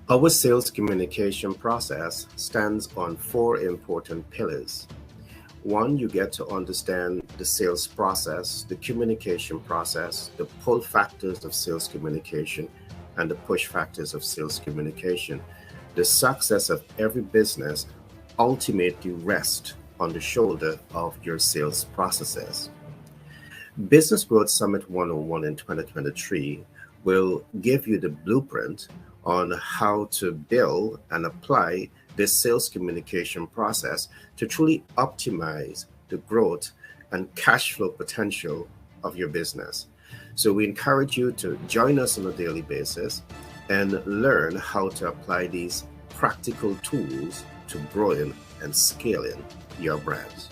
Our sales communication process stands on four important pillars. One, you get to understand the sales process, the communication process, the pull factors of sales communication, and the push factors of sales communication. The success of every business ultimately rests on the shoulder of your sales processes. Business Growth Summit 101 in 2023 will give you the blueprint on how to build and apply this sales communication process to truly optimize the growth and cash flow potential of your business. So, we encourage you to join us on a daily basis and learn how to apply these practical tools to growing and scaling your brands.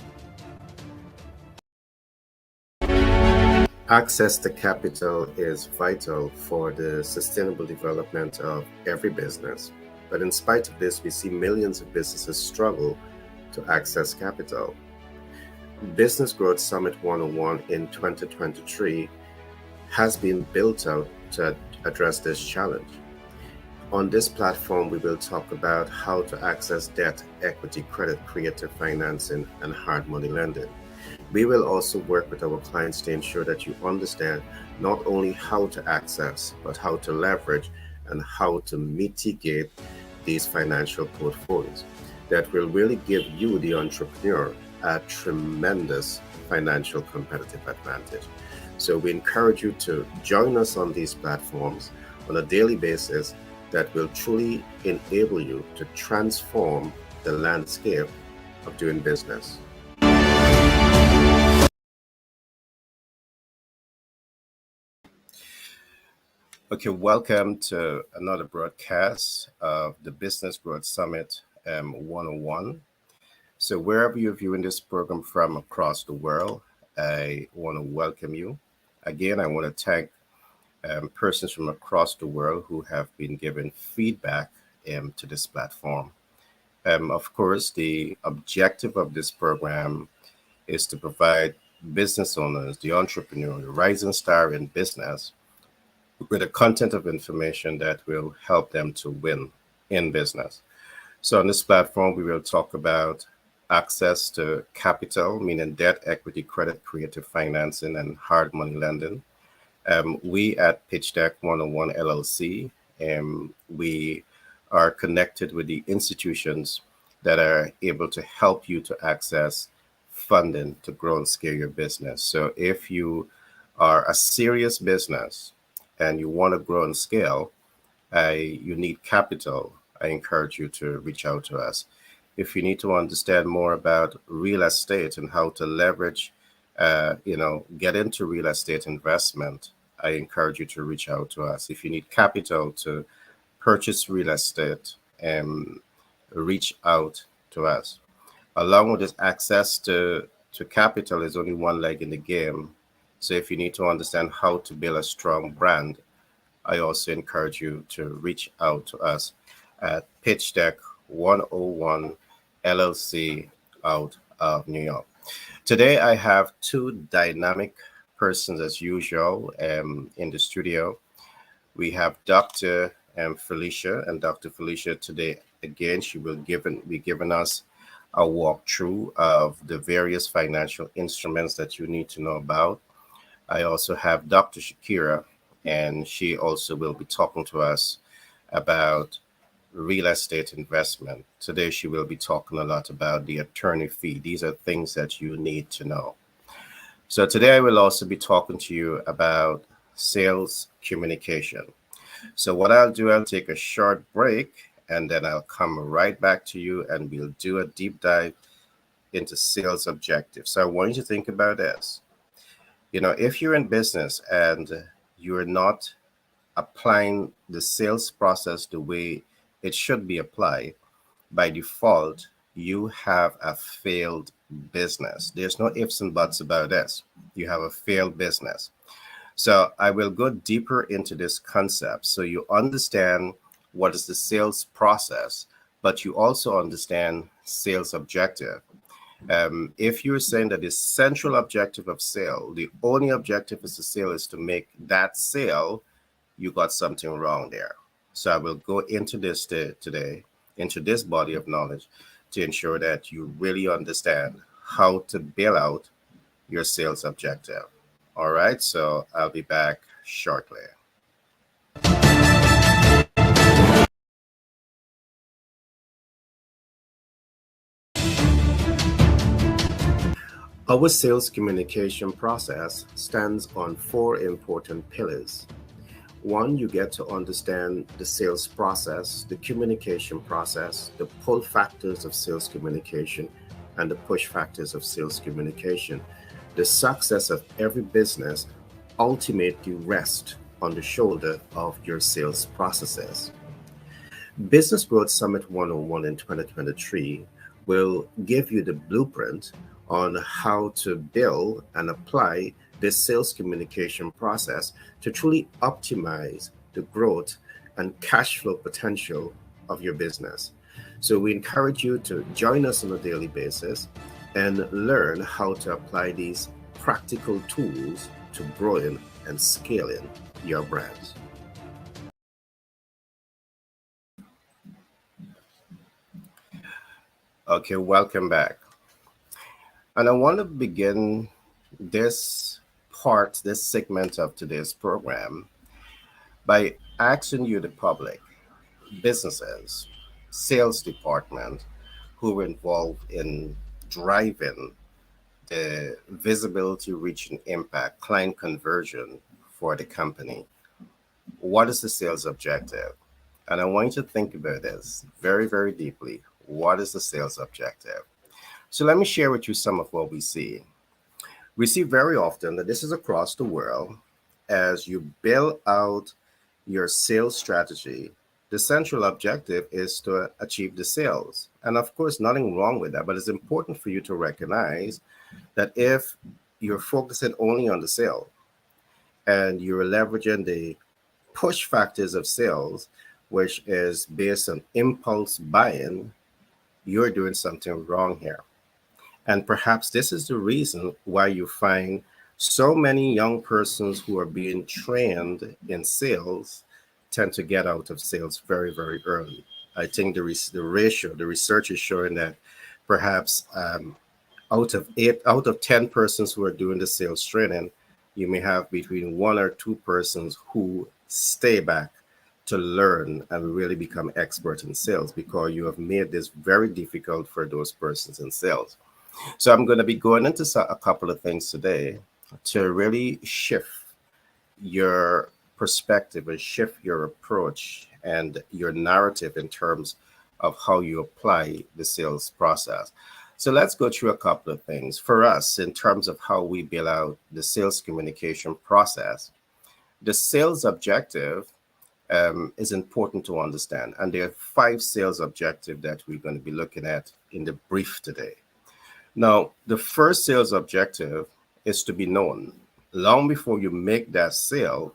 Access to capital is vital for the sustainable development of every business. But in spite of this, we see millions of businesses struggle to access capital. Business Growth Summit 101 in 2023 has been built out to address this challenge. On this platform, we will talk about how to access debt, equity, credit, creative financing, and hard money lending. We will also work with our clients to ensure that you understand not only how to access, but how to leverage and how to mitigate these financial portfolios that will really give you, the entrepreneur, a tremendous financial competitive advantage. So we encourage you to join us on these platforms on a daily basis that will truly enable you to transform the landscape of doing business. Okay, welcome to another broadcast of the Business Growth Summit 101. So, wherever you're viewing this program from across the world, I want to welcome you. Again, I want to thank persons from across the world who have been giving feedback to this platform. Of course, the objective of this program is to provide business owners, the entrepreneur, the rising star in business, with a content of information that will help them to win in business. So on this platform, we will talk about access to capital, meaning debt, equity, credit, creative financing, and hard money lending. We at Pitch Deck 101 LLC, we are connected with the institutions that are able to help you to access funding to grow and scale your business. So if you are a serious business and you want to grow and scale, you need capital, I encourage you to reach out to us. If you need to understand more about real estate and how to leverage, get into real estate investment, I encourage you to reach out to us. If you need capital to purchase real estate, reach out to us. Along with this, access to capital is only one leg in the game. So if you need to understand how to build a strong brand, I also encourage you to reach out to us at Pitch Deck 101 LLC out of New York. Today, I have two dynamic persons as usual in the studio. We have Dr. Felicia, and Dr. Felicia today, again, she will be giving us a walkthrough of the various financial instruments that you need to know about. I also have Dr. Shakira, and she also will be talking to us about real estate investment. Today, she will be talking a lot about the attorney fee. These are things that you need to know. So today, I will also be talking to you about sales communication. So what I'll do, I'll take a short break, and then I'll come right back to you, and we'll do a deep dive into sales objectives. So I want you to think about this. If you're in business and you're not applying the sales process the way it should be applied, by default, you have a failed business. There's no ifs and buts about this. You have a failed business. So I will go deeper into this concept so you understand what is the sales process, but you also understand sales objective. If you're saying that the central objective of sale, the only objective is the sale is to make that sale, you got something wrong there. So I will go into this today, into this body of knowledge to ensure that you really understand how to build out your sales objective. All right, so I'll be back shortly. Our sales communication process stands on four important pillars. One, you get to understand the sales process, the communication process, the pull factors of sales communication, and the push factors of sales communication. The success of every business ultimately rests on the shoulder of your sales processes. Business Growth Summit 101 in 2023 will give you the blueprint on how to build and apply this sales communication process to truly optimize the growth and cash flow potential of your business. So, we encourage you to join us on a daily basis and learn how to apply these practical tools to growing and scaling your brands. Okay, welcome back. And I want to begin this segment of today's program by asking you, the public, businesses, sales department, who are involved in driving the visibility, reach, and impact, client conversion for the company. What is the sales objective? And I want you to think about this very, very deeply. What is the sales objective? So let me share with you some of what we see. We see very often that this is across the world. As you build out your sales strategy, the central objective is to achieve the sales. And of course, nothing wrong with that, but it's important for you to recognize that if you're focusing only on the sale and you're leveraging the push factors of sales, which is based on impulse buying, you're doing something wrong here. And perhaps this is the reason why you find so many young persons who are being trained in sales tend to get out of sales very, very early. I think the research is showing that perhaps out of 10 persons who are doing the sales training, you may have between one or two persons who stay back to learn and really become expert in sales because you have made this very difficult for those persons in sales. So I'm going to be going into a couple of things today to really shift your perspective and shift your approach and your narrative in terms of how you apply the sales process. So let's go through a couple of things. For us, in terms of how we build out the sales communication process, the sales objective is important to understand. And there are 5 sales objectives that we're going to be looking at in the brief today. Now, the first sales objective is to be known. Long before you make that sale,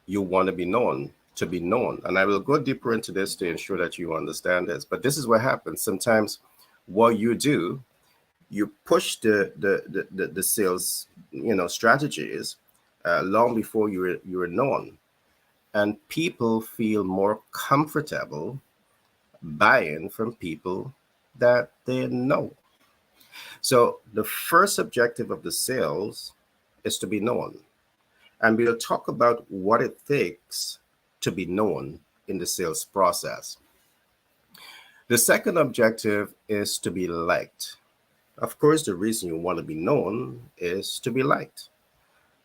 you want to be known, to be known. And I will go deeper into this to ensure that you understand this. But this is what happens. Sometimes what you do, you push the sales, strategies long before you're known. And people feel more comfortable buying from people that they know. So the first objective of the sales is to be known. And we'll talk about what it takes to be known in the sales process. The second objective is to be liked. Of course, the reason you want to be known is to be liked.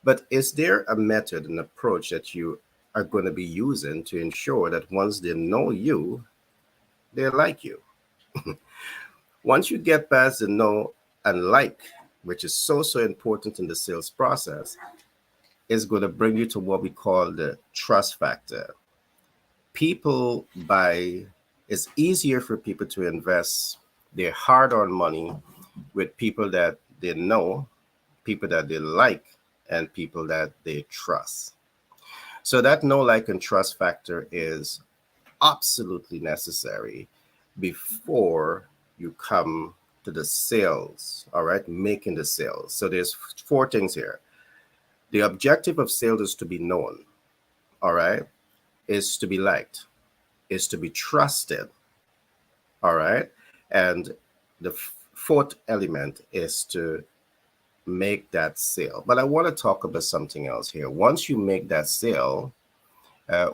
But is there a method and approach that you are going to be using to ensure that once they know you, they like you? Once you get past the know and like, which is so important in the sales process, is going to bring you to what we call the trust factor. People buy, it's easier for people to invest their hard-earned money with people that they know, people that they like, and people that they trust. So that know, like, and trust factor is absolutely necessary before you come to the sales, all right, making the sales. So there's 4 things here. The objective of sales is to be known, all right? is to be liked, is to be trusted. All right. And the fourth element is to make that sale. But I want to talk about something else here. Once you make that sale,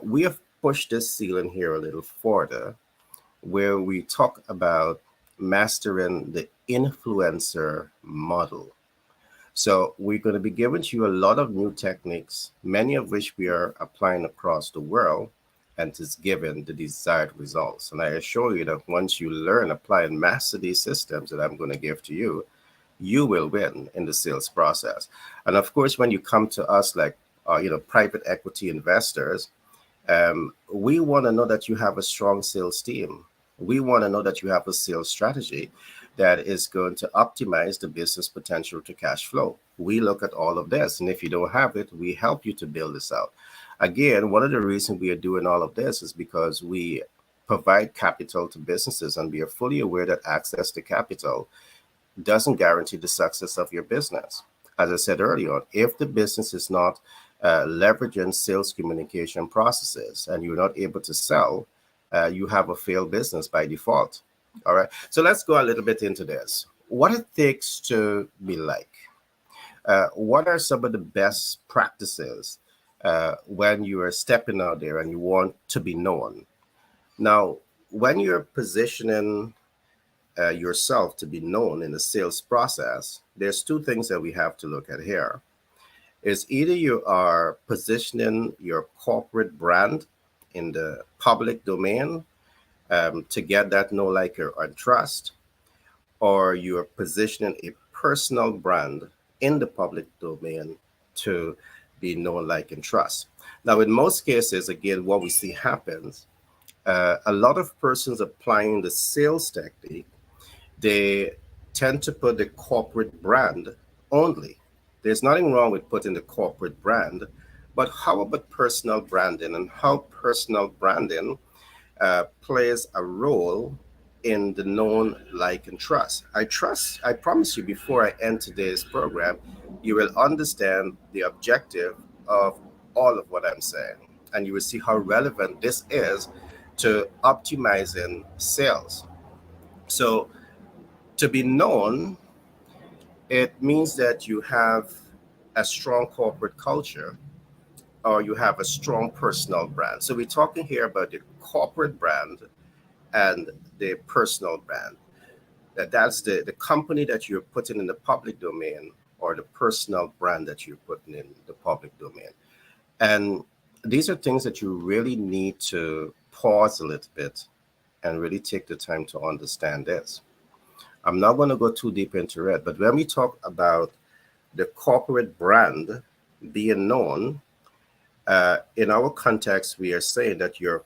we have pushed this ceiling here a little further, where we talk about mastering the influencer model. So we're going to be giving to you a lot of new techniques, many of which we are applying across the world, and it's given the desired results. And I assure you that once you learn, apply, and master these systems that I'm going to give to you, you will win in the sales process. And of course, when you come to us like private equity investors, we want to know that you have a strong sales team. We want to know that you have a sales strategy that is going to optimize the business potential to cash flow. We look at all of this, and if you don't have it, we help you to build this out. Again, one of the reasons we are doing all of this is because we provide capital to businesses, and we are fully aware that access to capital doesn't guarantee the success of your business. As I said earlier, if the business is not leveraging sales communication processes and you're not able to sell, you have a failed business by default. All right. So let's go a little bit into this. What it takes to be like. What are some of the best practices when you are stepping out there and you want to be known? Now, when you're positioning yourself to be known in the sales process, there's two things that we have to look at here. Is either you are positioning your corporate brand in the public domain to get that know, like, or trust, or you are positioning a personal brand in the public domain to be known, like, and trust. Now, in most cases, again, what we see happens, a lot of persons applying the sales technique, they tend to put the corporate brand only. There's nothing wrong with putting the corporate brand, but how about personal branding, and how personal branding plays a role in the known, like, and trust? I promise you, before I end today's program, you will understand the objective of all of what I'm saying, and you will see how relevant this is to optimizing sales. So, to be known, it means that you have a strong corporate culture or you have a strong personal brand. So we're talking here about the corporate brand and the personal brand. That's the company that you're putting in the public domain, or the personal brand that you're putting in the public domain. And these are things that you really need to pause a little bit and really take the time to understand this. I'm not going to go too deep into it, but when we talk about the corporate brand being known, in our context, we are saying that your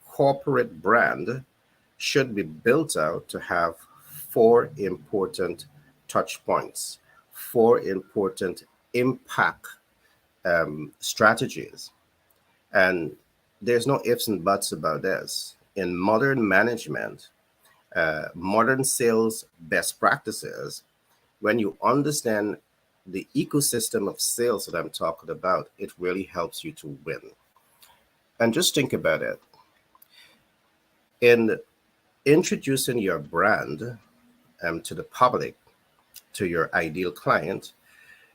corporate brand should be built out to have four important touch points, four important impact strategies. And there's no ifs and buts about this. In modern management, modern sales best practices, when you understand the ecosystem of sales that I'm talking about, it really helps you to win. And just think about it. In introducing your brand to the public, to your ideal client,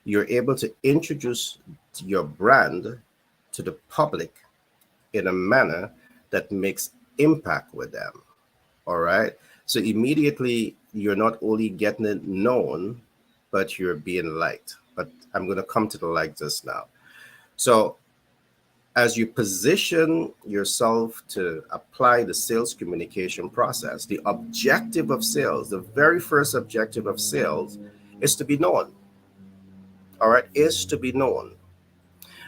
you're able to introduce your brand to the public in a manner that makes impact with them. All right. So immediately you're not only getting it known, but you're being liked. But I'm going to come to the like just now. So as you position yourself to apply the sales communication process, the objective of sales, the very first objective of sales is to be known. All right, is to be known.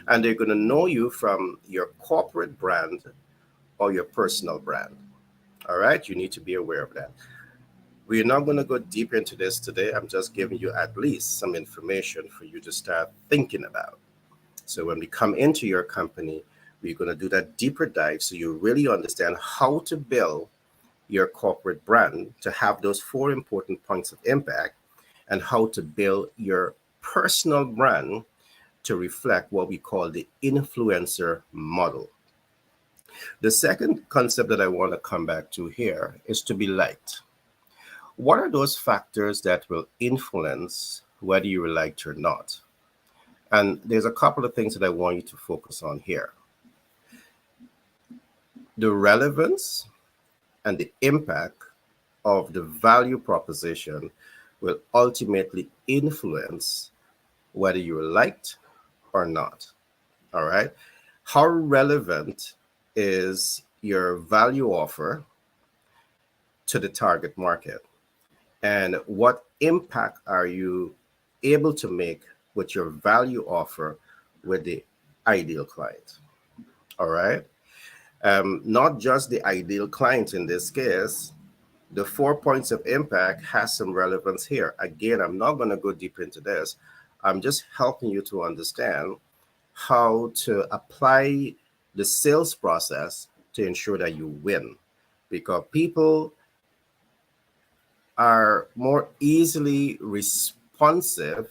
And they're going to know you from your corporate brand or your personal brand. All right, you need to be aware of that. We're not going to go deep into this today. I'm just giving you at least some information for you to start thinking about. So when we come into your company, we're going to do that deeper dive so you really understand how to build your corporate brand to have those four important points of impact, and how to build your personal brand to reflect what we call the influencer model. The second concept that I want to come back to here is to be liked. What are those factors that will influence whether you are liked or not? And there's a couple of things that I want you to focus on here. The relevance and the impact of the value proposition will ultimately influence whether you are liked or not. All right. How relevant is your value offer to the target market? And what impact are you able to make with your value offer with the ideal client? All right. Not just the ideal client in this case. The 4 points of impact has some relevance here. Again, I'm not going to go deep into this. I'm just helping you to understand how to apply the sales process to ensure that you win, because people are more easily responsive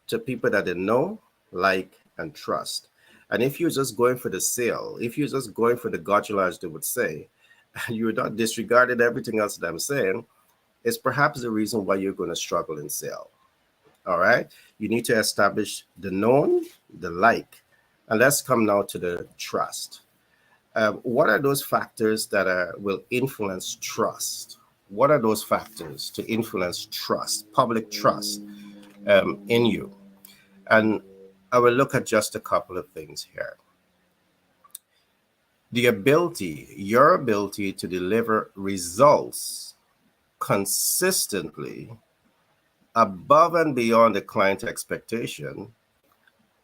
to people that they know, like, and trust. And if you're just going for the sale, if you're just going for the gotcha, as they would say, and you're not disregarding everything else that I'm saying, it's perhaps the reason why you're going to struggle in sale. All right. You need to establish the known, the like, and let's come now to the trust. What are those factors that will influence trust? What are those factors to influence trust, public trust in you? And I will look at just a couple of things here. The ability, your ability to deliver results consistently above and beyond the client expectation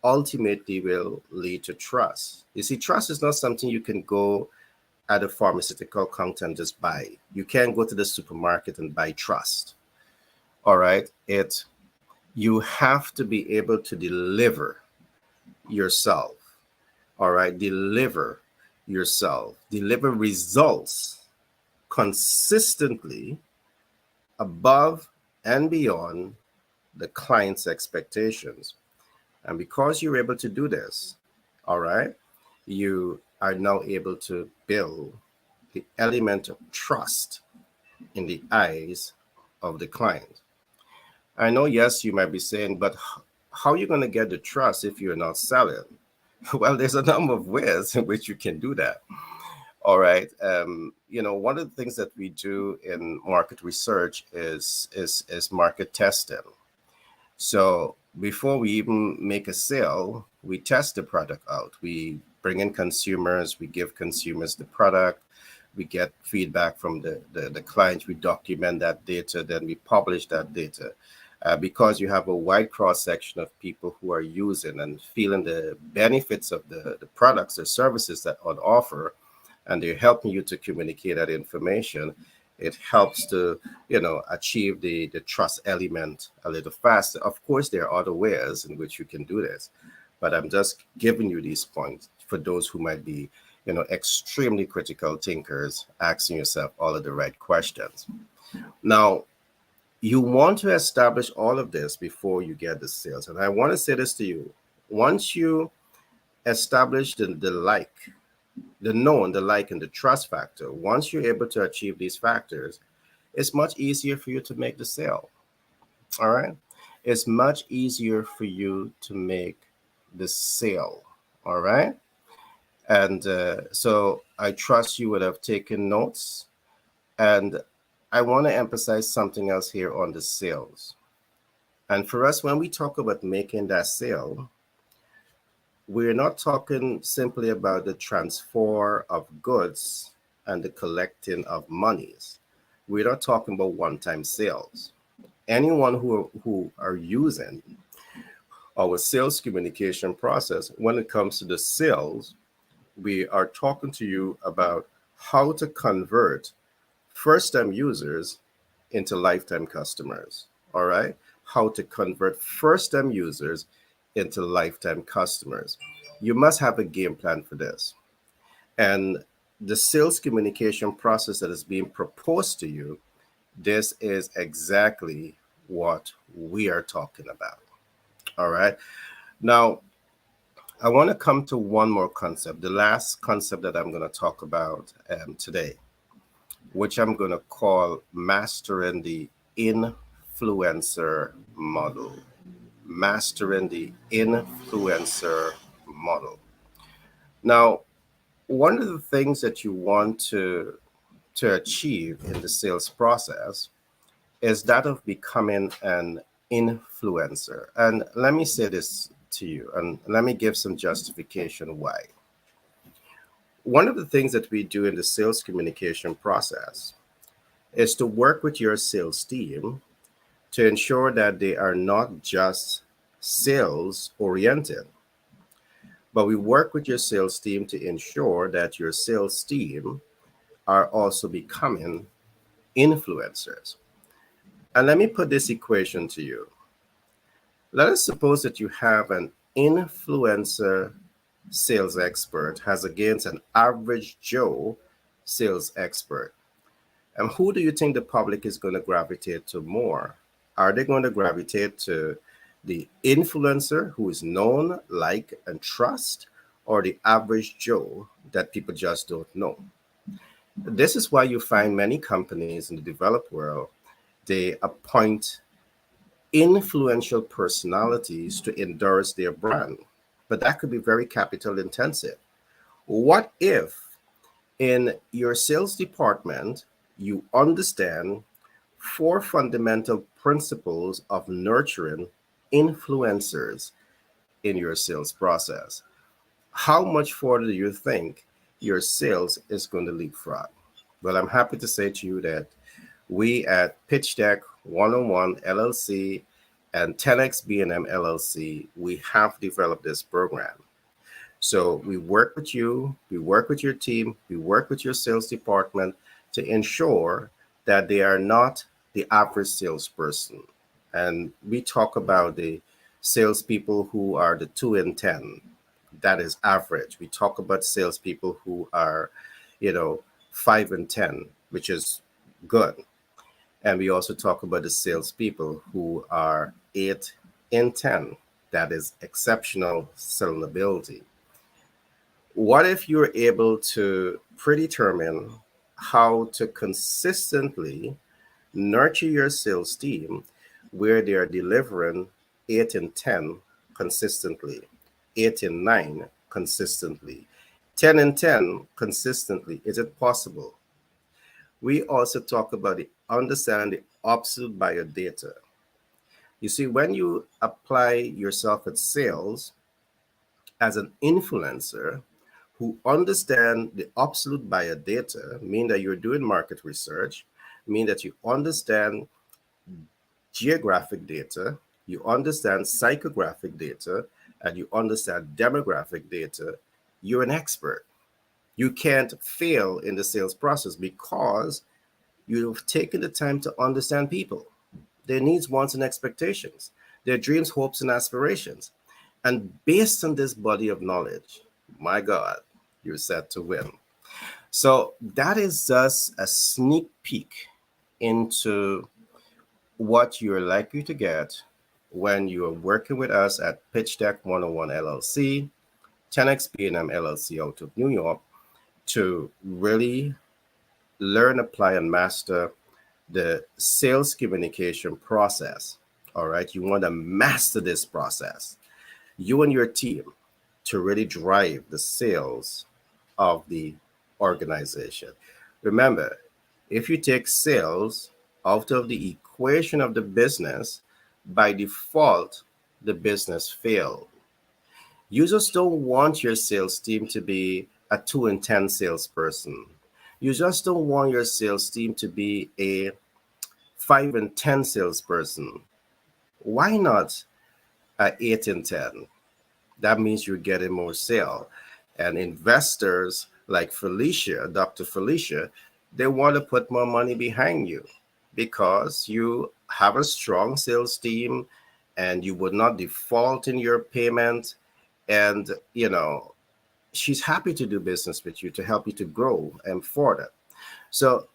ultimately will lead to trust. You see, trust is not something you can go at a pharmaceutical counter and just buy. You can't go to the supermarket and buy trust. All right. You have to be able to deliver yourself. All right. Deliver yourself. Deliver results consistently above and beyond the client's expectations. And because you're able to do this, all right, you are now able to build the element of trust in the eyes of the client. I know, yes, you might be saying, but how are you going to get the trust if you're not selling? Well, there's a number of ways in which you can do that. All right. One of the things that we do in market research is market testing. So before we even make a sale, we test the product out. We bring in consumers, we give consumers the product, we get feedback from the client, we document that data, then we publish that data. Because you have a wide cross-section of people who are using and feeling the benefits of the products or services that on offer, and they're helping you to communicate that information, it helps to, achieve the trust element a little faster. Of course, there are other ways in which you can do this, but I'm just giving you these points for those who might be, extremely critical thinkers, asking yourself all of the right questions. Now, you want to establish all of this before you get the sales. And I want to say this to you. Once you establish the like, the known, the like, and the trust factor, once you're able to achieve these factors, it's much easier for you to make the sale. All right. It's much easier for you to make the sale. All right. And so I trust you would have taken notes. And I want to emphasize something else here on the sales. And for us, when we talk about making that sale, we're not talking simply about the transfer of goods and the collecting of monies. We're not talking about one-time sales. Anyone who are using our sales communication process, when it comes to the sales, we are talking to you about how to convert first-time users into lifetime customers. All right? How to convert first-time users into lifetime customers. You must have a game plan for this. And the sales communication process that is being proposed to you, this is exactly what we are talking about. All right. Now, I want to come to one more concept, the last concept that I'm going to talk about today, which I'm going to call mastering the influencer model. Mastering the influencer model. Now, one of the things that you want to achieve in the sales process is that of becoming an influencer. And let me say this to you, and let me give some justification why. One of the things that we do in the sales communication process is to work with your sales team to ensure that they are not just sales oriented, but we work with your sales team to ensure that your sales team are also becoming influencers. And let me put this equation to you. Let us suppose that you have an influencer sales expert as against an average Joe sales expert. And who do you think the public is going to gravitate to more? Are they going to gravitate to the influencer who is known, like, and trust, or the average Joe that people just don't know? This is why you find many companies in the developed world, they appoint influential personalities to endorse their brand. But that could be very capital intensive. What if in your sales department you understand four fundamental principles of nurturing influencers in your sales process? How much further do you think your sales is going to leapfrog? Well, I'm happy to say to you that we at Pitch Deck 101 LLC and 10x B&M LLC, we have developed this program. So we work with you, we work with your team, we work with your sales department to ensure that they are not the average salesperson. And we talk about the salespeople who are the 2 in 10. That is average. We talk about salespeople who are, 5 in 10, which is good. And we also talk about the salespeople who are 8 in 10. That is exceptional selling ability. What if you're able to predetermine how to consistently nurture your sales team where they are delivering 8 in 10 consistently, 8 in 9 consistently, 10 in 10 consistently? Is it possible? We also talk about the understanding the absolute buyer data. You see, when you apply yourself at sales as an influencer who understand the absolute buyer data, mean that you're doing market research, mean that you understand geographic data, you understand psychographic data, and you understand demographic data, you're an expert. You can't fail in the sales process because you've taken the time to understand people, their needs, wants, and expectations, their dreams, hopes, and aspirations. And based on this body of knowledge, my God, you're set to win. So that is just a sneak peek into what you're likely to get when you're working with us at Pitch Deck 101 LLC, 10x B&M LLC out of New York, to really learn, apply, and master the sales communication process. All right. You want to master this process, you and your team, to really drive the sales of the organization. Remember, if you take sales out of the equation of the business, by default, the business failed. You just don't want your sales team to be a 2 in 10 salesperson. You just don't want your sales team to be a 5 in 10 salesperson. Why not a 8 in 10? That means you're getting more sale. And investors like Felicia, Dr. Felicia, they want to put more money behind you because you have a strong sales team and you would not default in your payment. And, she's happy to do business with you to help you to grow and further. So,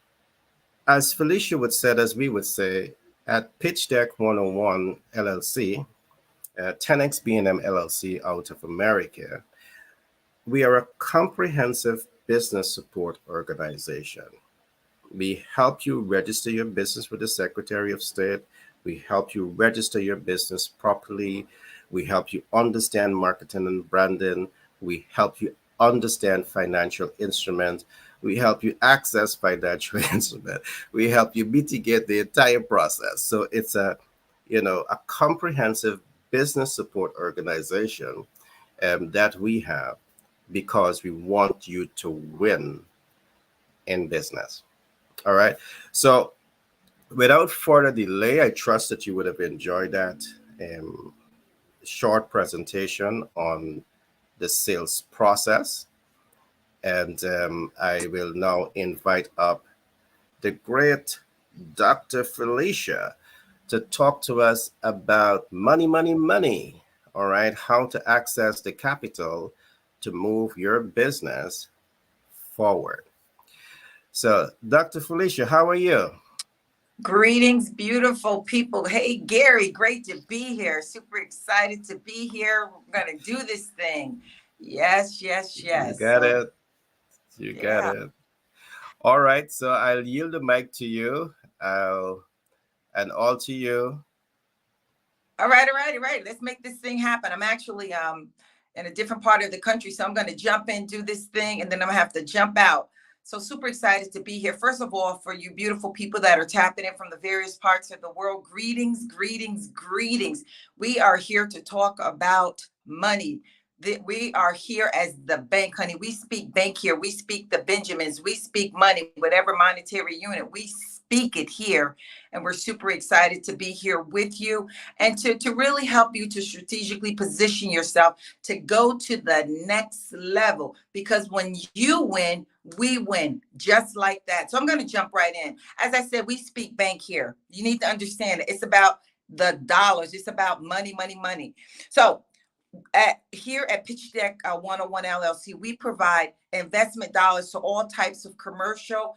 as Felicia would say, as we would say, at Pitch Deck 101 LLC, 10X B&M LLC out of America. We are a comprehensive business support organization. We help you register your business with the Secretary of State. We help you register your business properly. We help you understand marketing and branding. We help you understand financial instruments. We help you access financial instruments. We help you mitigate the entire process. So it's a comprehensive business support organization that we have because we want you to win in business. All right. So without further delay, I trust that you would have enjoyed that short presentation on the sales process. And I will now invite up the great Dr. Felicia to talk to us about money, money, money. All right. How to access the capital to move your business forward. So, Dr. Felicia, how are you? Greetings, beautiful people. Hey, Gary, great to be here. Super excited to be here. We're going to do this thing. Yes, yes, yes. You got it. You got it. All right. So I'll yield the mic to you. And all to you. All right. Let's make this thing happen. I'm actually in a different part of the country, so I'm going to jump in, do this thing, and then I'm going to have to jump out. So super excited to be here. First of all, for you beautiful people that are tapping in from the various parts of the world, greetings, greetings, greetings. We are here to talk about money. We are here as the bank, honey. We speak bank here. We speak the Benjamins. We speak money, whatever monetary unit. We speak it here. And we're super excited to be here with you and to really help you to strategically position yourself to go to the next level. Because when you win, we win, just like that. So I'm going to jump right in. As I said, we speak bank here. You need to understand it. It's about the dollars. It's about money, money, money. So here at Pitch Deck 101 LLC, we provide investment dollars to all types of commercial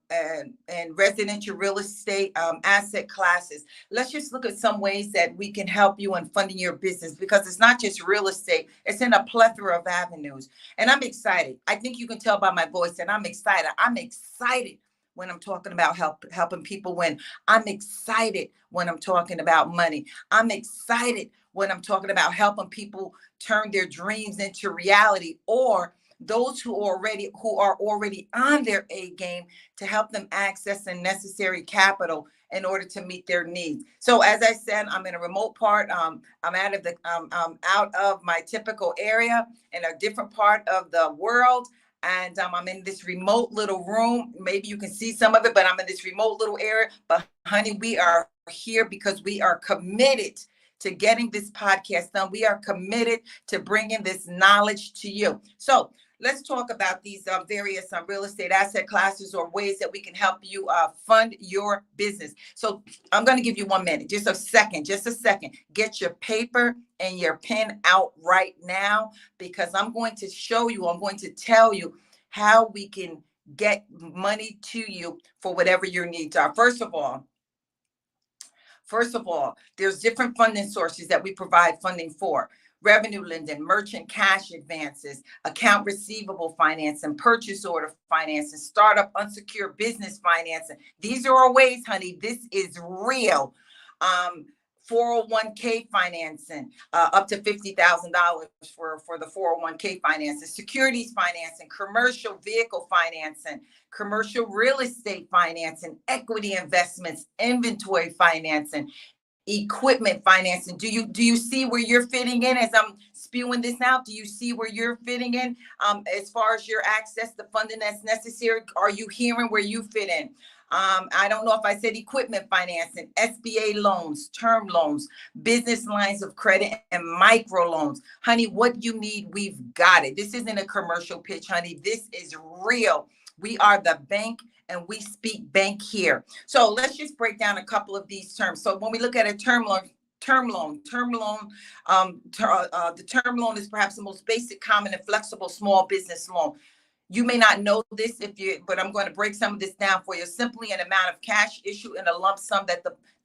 and residential real estate asset classes. Let's just look at some ways that we can help you in funding your business, because it's not just real estate. It's in a plethora of avenues. And I'm excited. I think you can tell by my voice that I'm excited. I'm excited when I'm talking about helping people win. I'm excited when I'm talking about money. I'm excited when I'm talking about helping people turn their dreams into reality, or those who are already on their A game, to help them access the necessary capital in order to meet their needs. So as I said, I'm in a remote part. I'm out of my typical area, in a different part of the world. And I'm in this remote little room. Maybe you can see some of it, but I'm in this remote little area. But honey, we are here because we are committed to getting this podcast done. We are committed to bringing this knowledge to you. So let's talk about these various real estate asset classes, or ways that we can help you fund your business. So I'm going to give you 1 minute, just a second. Get your paper and your pen out right now, because I'm going to show you, I'm going to tell you how we can get money to you for whatever your needs are. First of all, there's different funding sources that we provide funding for: revenue lending, merchant cash advances, account receivable financing, purchase order financing, startup unsecured business financing. These are our ways, honey. This is real. 401k financing, up to $50,000 for the 401k financing, securities financing, commercial vehicle financing, commercial real estate financing, equity investments, inventory financing, equipment financing. Do you see where you're fitting in as I'm spewing this out? Do you see where you're fitting in as far as your access to funding that's necessary? Are you hearing where you fit in? I don't know if I said equipment financing, SBA loans, term loans, business lines of credit, and micro loans. Honey, what you need, we've got it. This isn't a commercial pitch, honey. This is real. We are the bank, and we speak bank here. So let's just break down a couple of these terms. So when we look at a term loan, the term loan is perhaps the most basic, common, and flexible small business loan. You may not know this but I'm going to break some of this down for you. Simply an amount of cash issued in a lump sum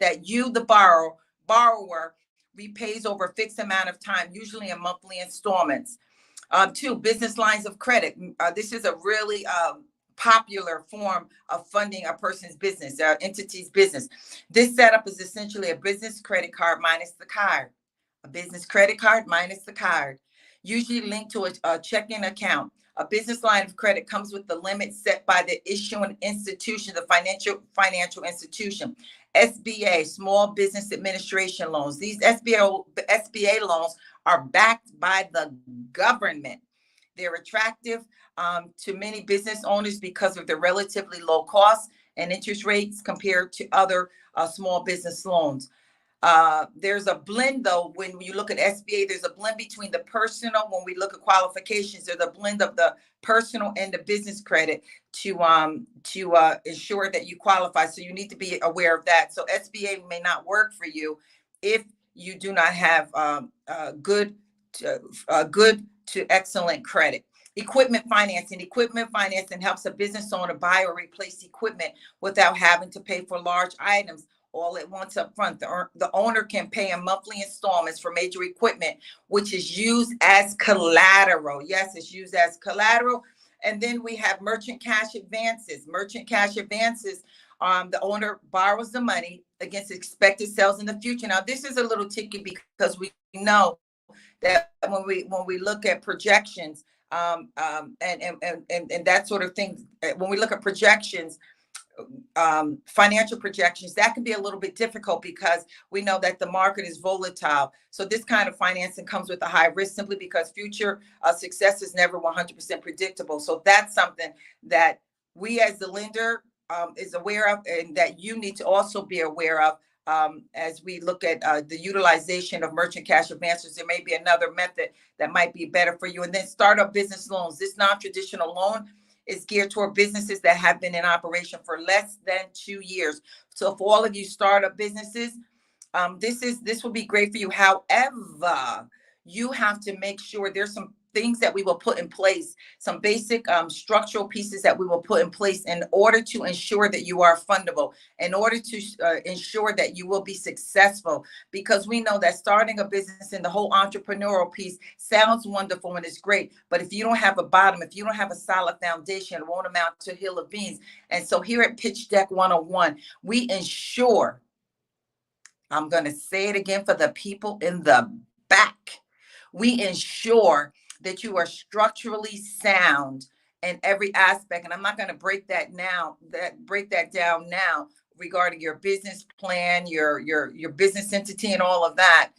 that you, the borrower, repays over a fixed amount of time, usually in monthly installments. 2, business lines of credit. This is a really popular form of funding a person's business, entity's business. This setup is essentially a business credit card minus the card. A business credit card minus the card, usually linked to a checking account. A business line of credit comes with the limit set by the issuing institution, the financial institution. SBA, Small Business Administration loans. These SBA loans are backed by the government. They're attractive to many business owners because of their relatively low costs and interest rates compared to other small business loans. There's a blend, though, when you look at SBA, there's a blend between the personal. When we look at qualifications, there's a blend of the personal and the business credit to ensure that you qualify. So you need to be aware of that. So SBA may not work for you if you do not have good to excellent credit. Equipment financing. Equipment financing helps a business owner buy or replace equipment without having to pay for large items all at once up front. The owner can pay in monthly installments for major equipment, which is used as collateral. Yes, it's used as collateral. And then we have merchant cash advances. Merchant cash advances, the owner borrows the money against expected sales in the future. Now, this is a little tricky because we know that when we look at projections and that sort of thing, when we look at projections, financial projections, that can be a little bit difficult because we know that the market is volatile. So this kind of financing comes with a high risk simply because future success is never 100% predictable. So that's something that we as the lender is aware of, and that you need to also be aware of as we look at the utilization of merchant cash advances. There may be another method that might be better for you. And then startup business loans. This non-traditional loan is geared toward businesses that have been in operation for less than 2 years. So for all of you startup businesses, this will be great for you. However, you have to make sure there's some things that we will put in place, some basic structural pieces that we will put in place in order to ensure that you are fundable, in order to ensure that you will be successful. Because we know that starting a business and the whole entrepreneurial piece sounds wonderful and it's great, but if you don't have a bottom, if you don't have a solid foundation, it won't amount to a hill of beans. And so here at Pitch Deck 101, we ensure, I'm going to say it again for the people in the back, we ensure that you are structurally sound in every aspect. And I'm not going to break that down now regarding your business plan, your business entity and all of that.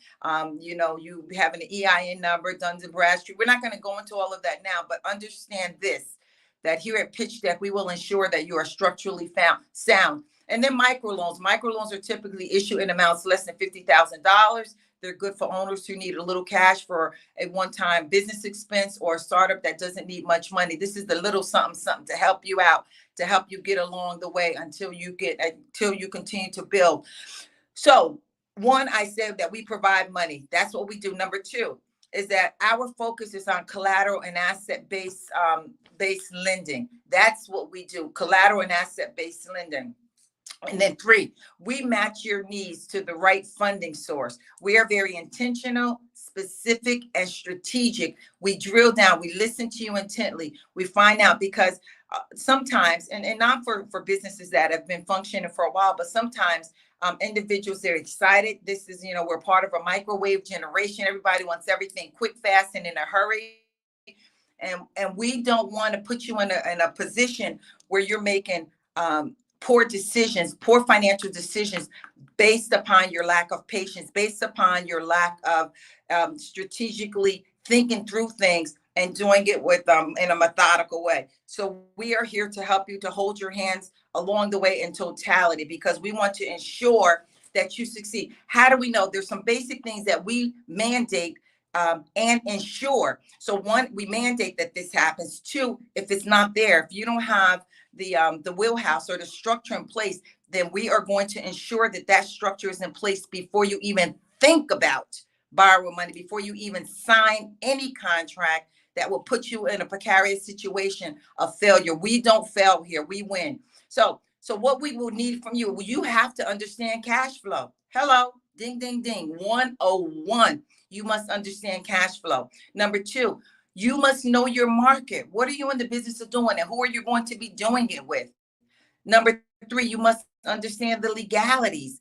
You have an EIN number, Duns and Bradstreet. We're not going to go into all of that now, but understand this, that here at Pitch Deck, we will ensure that you are structurally sound. And then microloans. Microloans are typically issued in amounts less than $50,000. They're good for owners who need a little cash for a one-time business expense or a startup that doesn't need much money. This is the little something to help you out, to help you get along the way until you continue to build. So one, I said that we provide money. That's what we do. Number 2 is that our focus is on collateral and asset-based lending. That's what we do, collateral and asset-based lending. And then 3, we match your needs to the right funding source. We are very intentional, specific, and strategic. We drill down, we listen to you intently. We find out because sometimes, and not for businesses that have been functioning for a while, but sometimes individuals, they're excited. This is, we're part of a microwave generation. Everybody wants everything quick, fast, and in a hurry. And we don't want to put you in a position where you're making poor financial decisions based upon your lack of patience, based upon your lack of strategically thinking through things and doing it with in a methodical way. So we are here to help you, to hold your hands along the way in totality, because we want to ensure that you succeed. How do we know? There's some basic things that we mandate and ensure. So 1, we mandate that this happens. 2, if it's not there, if you don't have the wheelhouse or the structure in place, then we are going to ensure that structure is in place before you even think about borrowing money, before you even sign any contract that will put you in a precarious situation of failure. We don't fail here, we win. So what we will need from you have to understand cash flow. Hello, Ding, ding, ding. 101. You must understand cash flow. Number two, you must know your market. What are you in the business of doing, and who are you going to be doing it with? Number three, you must understand the legalities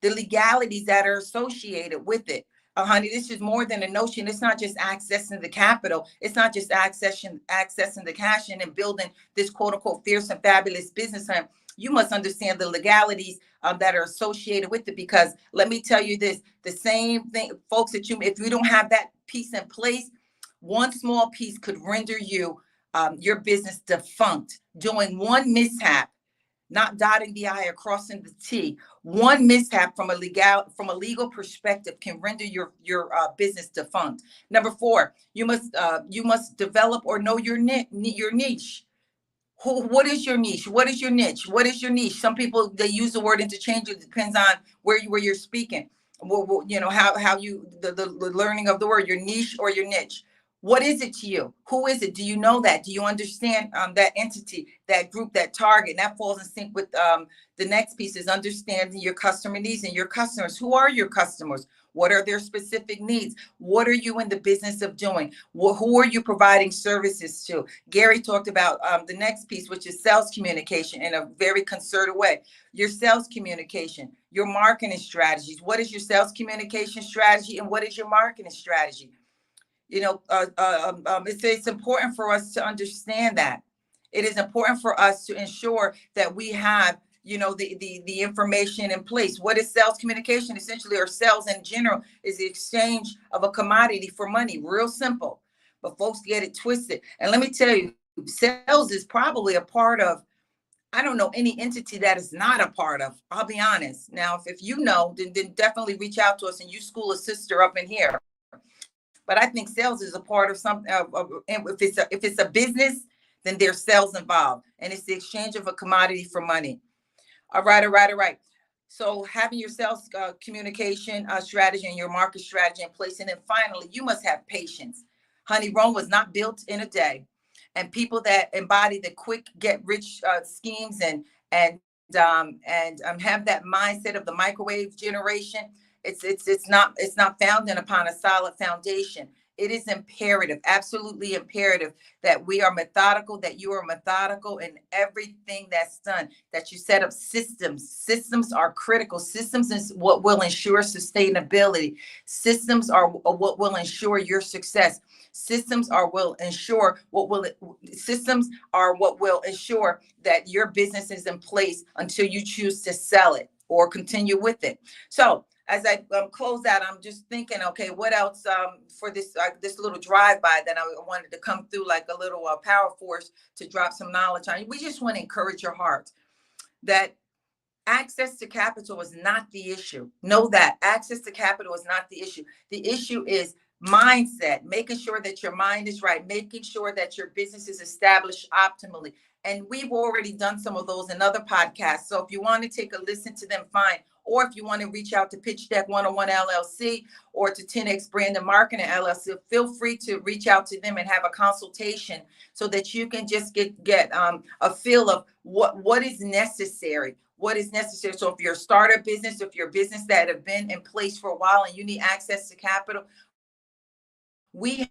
that are associated with it. Honey, this is more than a notion. It's not just accessing the capital. It's not just accessing the cash in and building this quote unquote fierce and fabulous business. You must understand the legalities that are associated with it. Because let me tell you this, the same thing, folks, that if you don't have that piece in place, one small piece could render you your business defunct. Doing one mishap, not dotting the I or crossing the T. One mishap from a legal perspective can render your business defunct. Number four, you must develop or know your niche. What is your niche? What is your niche? What is your niche? Some people, they use the word interchange. It depends on where you're speaking. You know, how you the learning of the word, your niche or your niche. What is it to you? Who is it? Do you know that? Do you understand that entity, that group, that target? And that falls in sync with the next piece, is understanding your customer needs and your customers. Who are your customers? What are their specific needs? What are you in the business of doing? Who are you providing services to? Gary talked about the next piece, which is sales communication, in a very concerted way. Your sales communication, your marketing strategies. What is your sales communication strategy, and what is your marketing strategy? You know, it's important for us to understand that. It is important for us to ensure that we have, you know, the information in place. What is sales communication? Essentially, or sales in general, is the exchange of a commodity for money. Real simple, but folks get it twisted. And let me tell you, sales is probably a part of, I don't know any entity that is not a part of. I'll be honest. Now, if you know, then definitely reach out to us, and you school a sister up in here. But I think sales is a part of something. If it's a business, then there's sales involved, and it's the exchange of a commodity for money. All right. So having your sales communication strategy and your market strategy in place, and then finally, you must have patience. Honey, Rome was not built in a day, and people that embody the quick get rich schemes and have that mindset of the microwave generation. It's not founded upon a solid foundation. It is imperative, absolutely imperative, that we are methodical, that you are methodical in everything that's done, that you set up systems. Systems are critical. Systems is what will ensure sustainability. Systems are what will ensure your success. Systems are what will ensure that your business is in place until you choose to sell it or continue with it. So as I close out, I'm just thinking, okay, what else for this little drive-by that I wanted to come through like a little power force to drop some knowledge on you. We just want to encourage your heart that access to capital is not the issue. Know that access to capital is not the issue. The issue is mindset, making sure that your mind is right, making sure that your business is established optimally. And we've already done some of those in other podcasts. So if you want to take a listen to them, fine. Or if you want to reach out to Pitch Deck 101 LLC or to 10X Brand and Marketing LLC, feel free to reach out to them and have a consultation so that you can just get a feel of what is necessary. What is necessary. So if you're a startup business, if you're a business that have been in place for a while and you need access to capital, we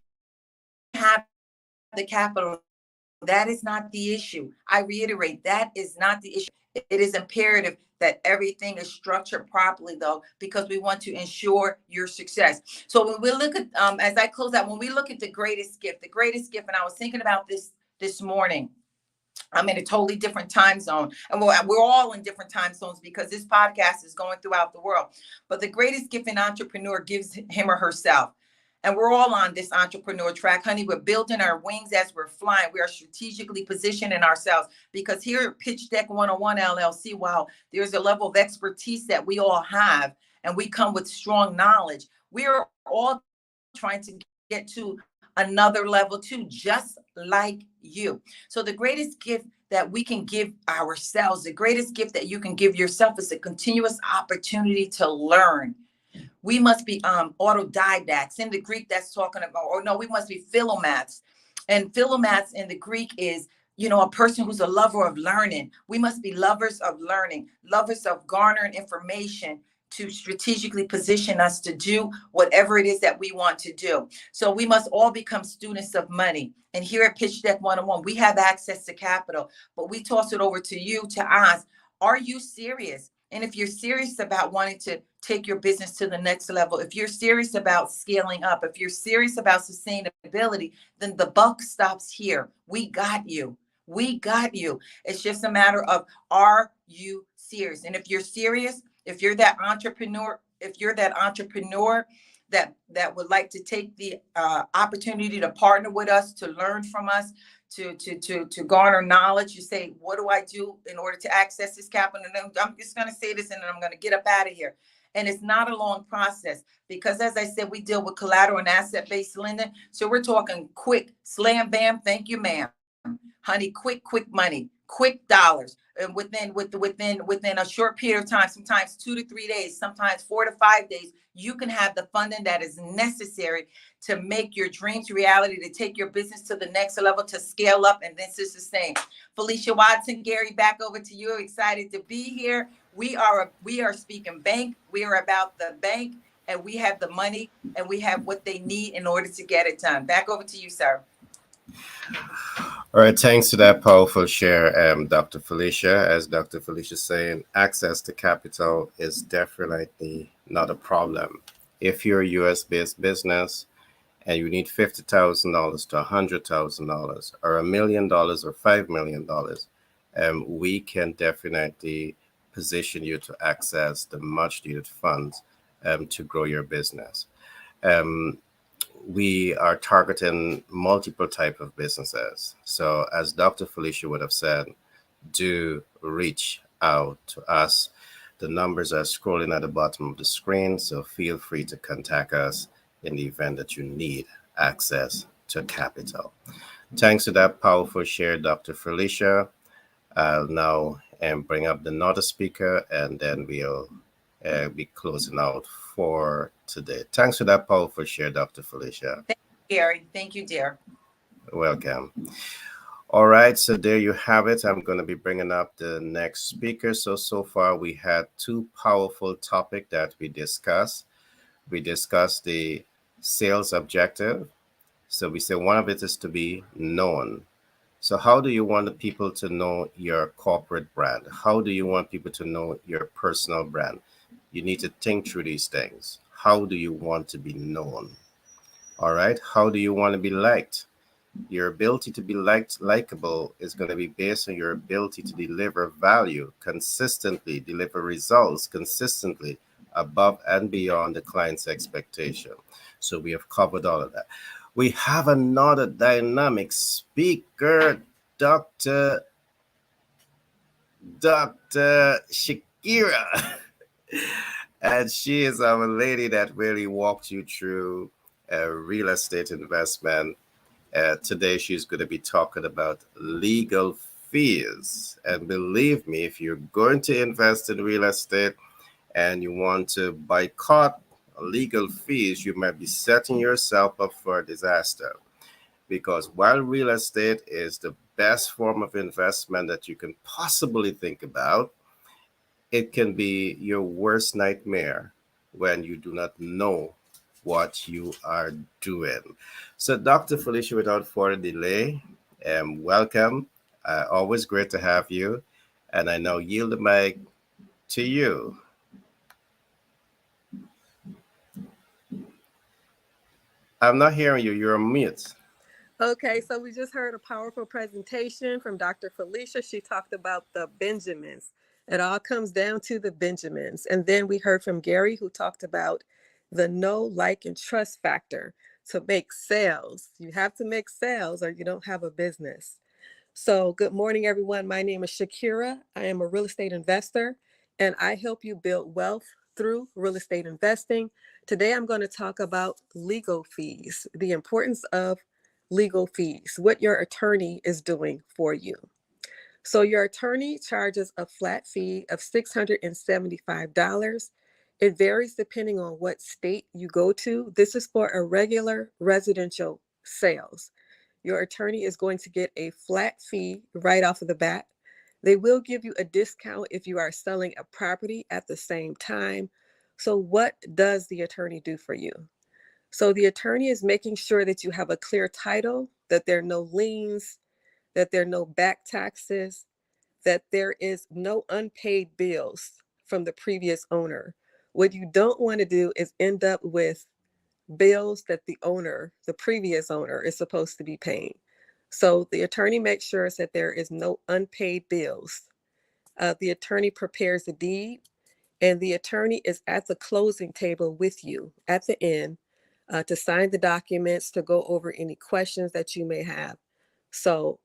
have the capital. That is not the issue. I reiterate, that is not the issue. It is imperative that everything is structured properly, though, because we want to ensure your success. So when we look at, as I close out, when we look at the greatest gift, and I was thinking about this morning, I'm in a totally different time zone, and we're all in different time zones because this podcast is going throughout the world. But the greatest gift an entrepreneur gives him or herself. And we're all on this entrepreneur track, honey. We're building our wings as we're flying. We are strategically positioning ourselves because here at Pitch Deck 101 LLC, while there's a level of expertise that we all have and we come with strong knowledge, we are all trying to get to another level too, just like you. So the greatest gift that we can give ourselves, the greatest gift that you can give yourself is a continuous opportunity to learn. We must be autodidacts. In the Greek, that's talking about, or no, we must be philomaths. And philomaths in the Greek is, a person who's a lover of learning. We must be lovers of learning, lovers of garnering information, to strategically position us to do whatever it is that we want to do. So we must all become students of money. And here at Pitch Deck 101, we have access to capital, but we toss it over to you to ask, are you serious? And if you're serious about wanting to take your business to the next level, if you're serious about scaling up, if you're serious about sustainability, then the buck stops here. We got you. We got you. It's just a matter of, are you serious? And if you're serious, if you're that entrepreneur, that would like to take the opportunity to partner with us, to learn from us, to garner knowledge, you say, what do I do in order to access this capital? And then I'm just going to say this and then I'm going to get up out of here. And it's not a long process because, as I said, we deal with collateral and asset-based lending. So we're talking quick, slam, bam, thank you, ma'am. Honey, quick money, quick dollars. And within a short period of time, sometimes 2 to 3 days, sometimes 4 to 5 days, you can have the funding that is necessary to make your dreams reality, to take your business to the next level, to scale up, and then to sustain. Felicia Watson, Gary, back over to you. Excited to be here. We are speaking bank. We are about the bank, and we have the money, and we have what they need in order to get it done. Back over to you, sir. All right, thanks to that powerful share, Dr. Felicia. As Dr. Felicia saying, access to capital is definitely not a problem. If you're a US-based business and you need $50,000 to $100,000 or $1 million or $5 million, we can definitely position you to access the much needed funds to grow your business. We are targeting multiple type of businesses. So as Dr. Felicia would have said, do reach out to us. The numbers are scrolling at the bottom of the screen, so feel free to contact us in the event that you need access to capital. Thanks to that powerful share, Dr. Felicia. I'll now bring up another speaker, and then we'll be closing out for today. Thanks for that powerful share, Dr. Felicia. Thank you, Gary. Thank you, dear. Welcome. All right, so there you have it. I'm going to be bringing up the next speaker. So far we had two powerful topics that we discussed. We discussed the sales objective. So we say one of it is to be known. So how do you want the people to know your corporate brand? How do you want people to know your personal brand? You need to think through these things. How do you want to be known? All right. How do you want to be liked? Your ability to be likable is going to be based on your ability to deliver value consistently, deliver results consistently above and beyond the client's expectation. So we have covered all of that. We have another dynamic speaker, Dr. Shakira. And she is our lady that really walked you through real estate investment. Today, she's going to be talking about legal fees. And believe me, if you're going to invest in real estate and you want to boycott legal fees, you might be setting yourself up for a disaster. Because while real estate is the best form of investment that you can possibly think about, it can be your worst nightmare when you do not know what you are doing. So Dr. Felicia, without further delay, welcome. Always great to have you. And I now yield the mic to you. I'm not hearing you. You're on mute. Okay, so we just heard a powerful presentation from Dr. Felicia. She talked about the Benjamins. It all comes down to the Benjamins. And then we heard from Gary, who talked about the know, like, and trust factor to make sales. You have to make sales or you don't have a business. So good morning, everyone. My name is Shakira. I am a real estate investor, and I help you build wealth through real estate investing. Today, I'm going to talk about legal fees, the importance of legal fees, what your attorney is doing for you. So your attorney charges a flat fee of $675. It varies depending on what state you go to. This is for a regular residential sales. Your attorney is going to get a flat fee right off of the bat. They will give you a discount if you are selling a property at the same time, So what does the attorney do for you? So the attorney is making sure that you have a clear title, that there are no liens, that there are no back taxes, that there is no unpaid bills from the previous owner. What you don't want to do is end up with bills that the owner, the previous owner, is supposed to be paying. So the attorney makes sure that there is no unpaid bills. The attorney prepares the deed, and the attorney is at the closing table with you at the end to sign the documents, to go over any questions that you may have. So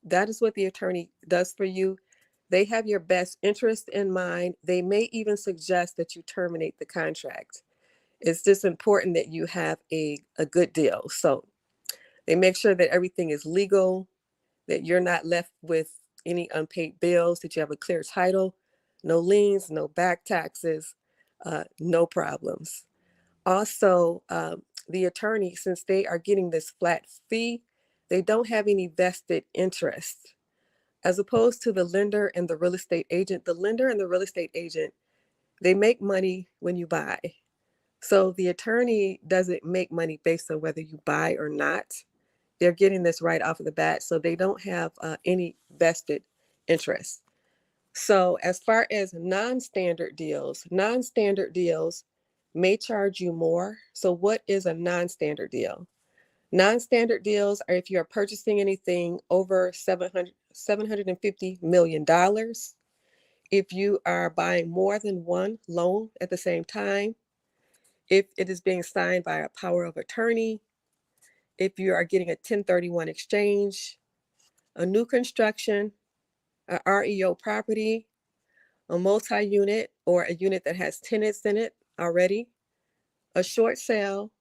that is what the attorney does for you. They have your best interest in mind. They may even suggest that you terminate the contract. It's just important that you have a good deal. So they make sure that everything is legal, that you're not left with any unpaid bills, that you have a clear title, no liens, no back taxes, no problems. Also, the attorney, since they are getting this flat fee, they don't have any vested interest. As opposed to the lender and the real estate agent, the lender and the real estate agent, they make money when you buy. So the attorney doesn't make money based on whether you buy or not. They're getting this right off of the bat, so they don't have any vested interest. So as far as non-standard deals may charge you more. So what is a non-standard deal? Non-standard deals are if you are purchasing anything over $750 million. If you are buying more than one loan at the same time, if it is being signed by a power of attorney, if you are getting a 1031 exchange, a new construction, a REO property, a multi-unit or a unit that has tenants in it already, a short sale,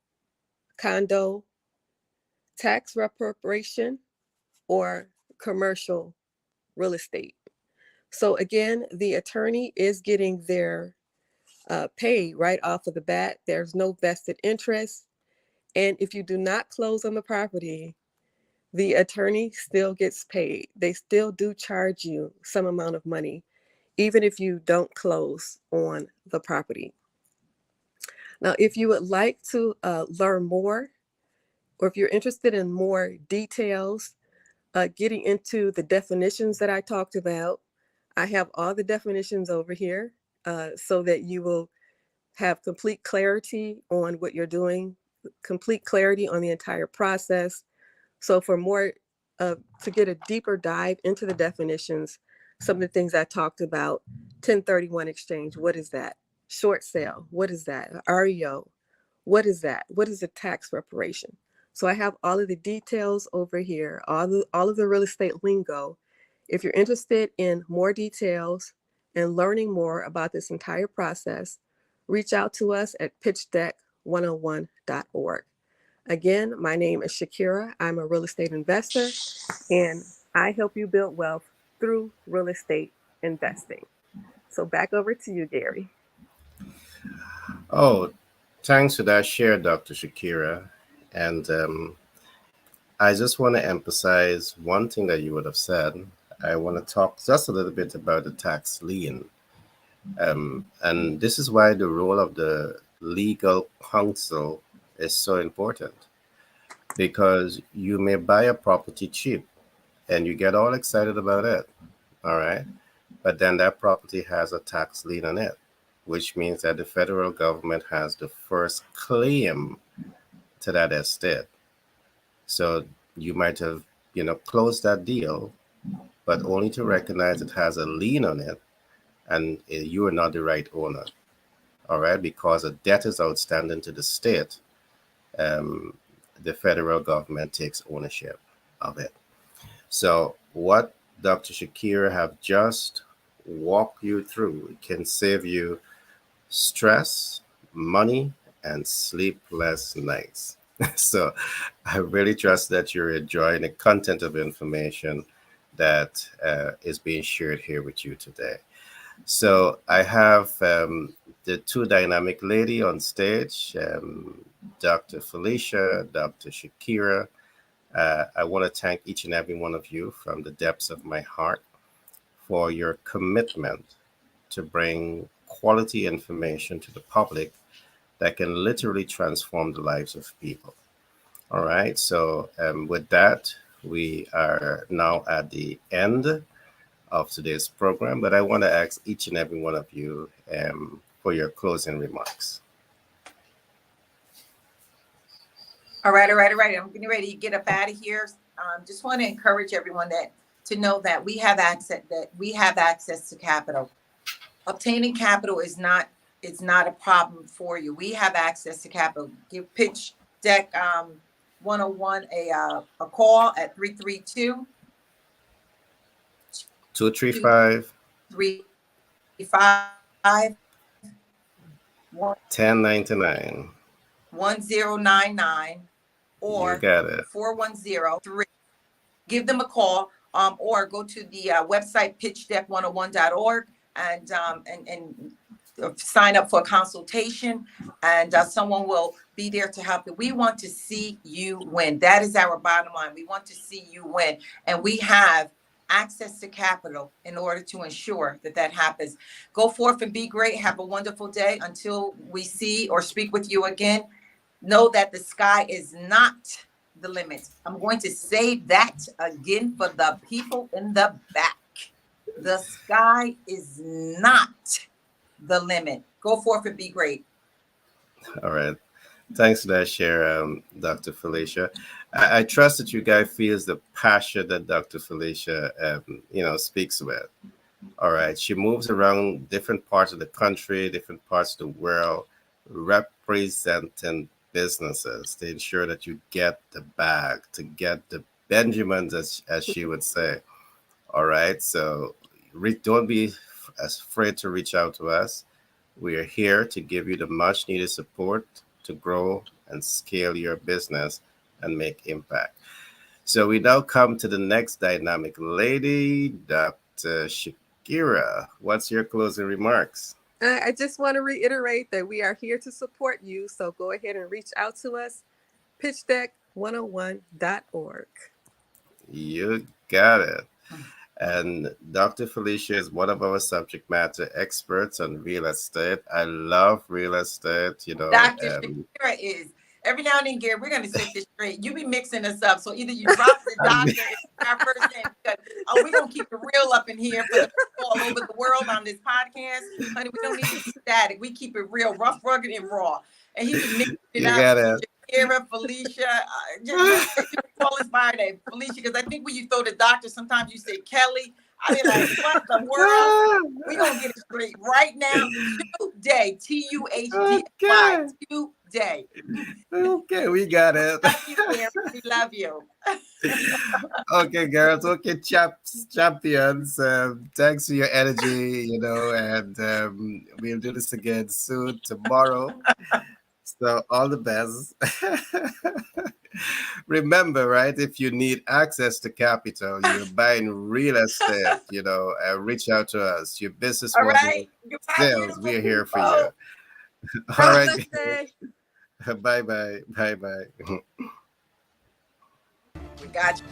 condo, tax reparation, or commercial real estate. So again, the attorney is getting their pay right off of the bat. There's no vested interest. And if you do not close on the property, the attorney still gets paid. They still do charge you some amount of money, even if you don't close on the property. Now, if you would like to learn more, or if you're interested in more details, getting into the definitions that I talked about, I have all the definitions over here so that you will have complete clarity on what you're doing, complete clarity on the entire process. So for more, to get a deeper dive into the definitions, some of the things I talked about, 1031 exchange, what is that? Short sale, what is that? REO, what is that? What is a tax reparation? So I have all of the details over here, all of the real estate lingo. If you're interested in more details and learning more about this entire process, reach out to us at pitchdeck101.org. Again, my name is Shakira. I'm a real estate investor, and I help you build wealth through real estate investing. So back over to you, Gary. Oh, thanks for that share, Dr. Shakira. And I just want to emphasize one thing that you would have said. I want to talk just a little bit about the tax lien. And this is why the role of the legal counsel is so important, because you may buy a property cheap and you get all excited about it. All right. But then that property has a tax lien on it, which means that the federal government has the first claim to that estate. So you might have, closed that deal, but only to recognize it has a lien on it and you are not the right owner. All right, because a debt is outstanding to the state. The federal government takes ownership of it. So what Dr. Shakira have just walked you through can save you stress, money, and sleepless nights. So I really trust that you're enjoying the content of information that is being shared here with you today. So I have the two dynamic lady on stage, Dr. Felicia, Dr. Shakira. I want to thank each and every one of you from the depths of my heart for your commitment to bring quality information to the public that can literally transform the lives of people. All right. So, with that, we are now at the end of today's program, but I want to ask each and every one of you for your closing remarks. All right, all right, all right. I'm getting ready to get up out of here. Just want to encourage everyone to know that we have access to capital. Obtaining capital is not a problem for you. We have access to capital. Give Pitch Deck 101 a call at 332 235 335 1099. 1099 You or got it. 4103. Give them a call, or go to the website pitchdeck101.org and sign up for a consultation, and someone will be there to help you. We want to see you win. That is our bottom line. We want to see you win, and we have access to capital in order to ensure that happens. Go forth and be great. Have a wonderful day. Until we see or speak with you again, know that the sky is not the limit. I'm going to say that again for the people in the back. The sky is not the limit. Go forth and be great. All right. Thanks for that share, Dr. Felicia. I trust that you guys feels the passion that Dr. Felicia, speaks with. All right. She moves around different parts of the country, different parts of the world, representing businesses to ensure that you get the bag, to get the Benjamins, as she would say. All right. So don't be afraid to reach out to us. We are here to give you the much needed support to grow and scale your business and make impact. So we now come to the next dynamic lady, Dr. Shakira. What's your closing remarks? I just want to reiterate that we are here to support you. So go ahead and reach out to us, pitchdeck101.org. You got it. And Dr. Felicia is one of our subject matter experts on real estate. I love real estate, Dr. Shakira is. Every now and then, Gary, we're going to set this straight. You be mixing us up. So either you drop the doctor in our first name, because we're going to keep it real up in here for the people all over the world on this podcast. Honey, we don't need to be static. We keep it real, rough, rugged, and raw. And he be mixing it You up. got it. Shakira, Felicia, just call us by name, Felicia, because I think when you throw the doctor, sometimes you say Kelly. I be like, what the world? We're going to get it straight right now. Today, TUHD. Okay. Today. Okay, we got it. Love you, Gary. We love you. Okay, girls. Okay, champions. Thanks for your energy, and we'll do this again soon tomorrow. So all the best. Remember, right? If you need access to capital, you're buying real estate, reach out to us. Your business All model, right. sales, we're here for people. you. All right. Namaste. Bye-bye. Bye-bye. We got you.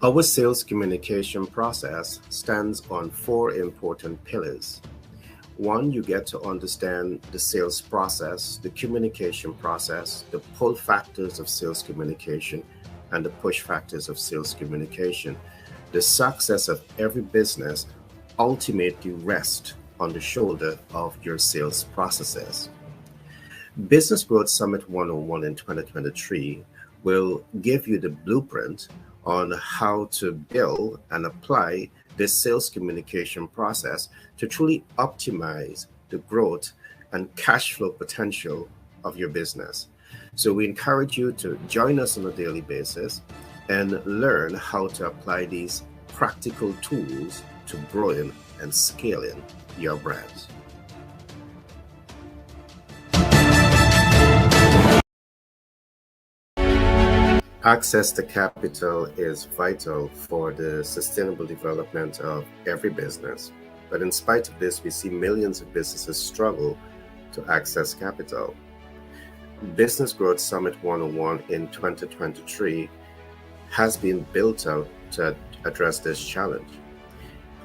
Our sales communication process stands on 4 important pillars. 1, you get to understand the sales process, the communication process, the pull factors of sales communication, and the push factors of sales communication. The success of every business ultimately rests on the shoulder of your sales processes. Business Growth Summit 101 in 2023 will give you the blueprint on how to build and apply this sales communication process to truly optimize the growth and cash flow potential of your business. So we encourage you to join us on a daily basis and learn how to apply these practical tools to growing and scaling your brands. Access to capital is vital for the sustainable development of every business. But in spite of this, we see millions of businesses struggle to access capital. Business Growth Summit 101 in 2023 has been built out to address this challenge.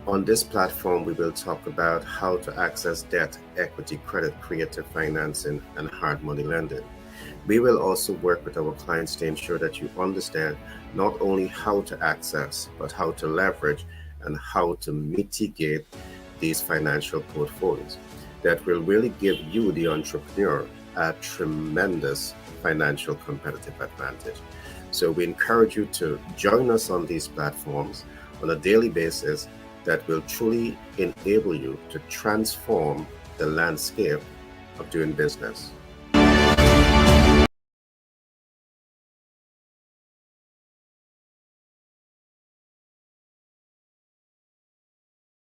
On this platform, we will talk about how to access debt, equity, credit, creative financing, and hard money lending. We will also work with our clients to ensure that you understand not only how to access, but how to leverage and how to mitigate these financial portfolios that will really give you, the entrepreneur, a tremendous financial competitive advantage. So we encourage you to join us on these platforms on a daily basis that will truly enable you to transform the landscape of doing business.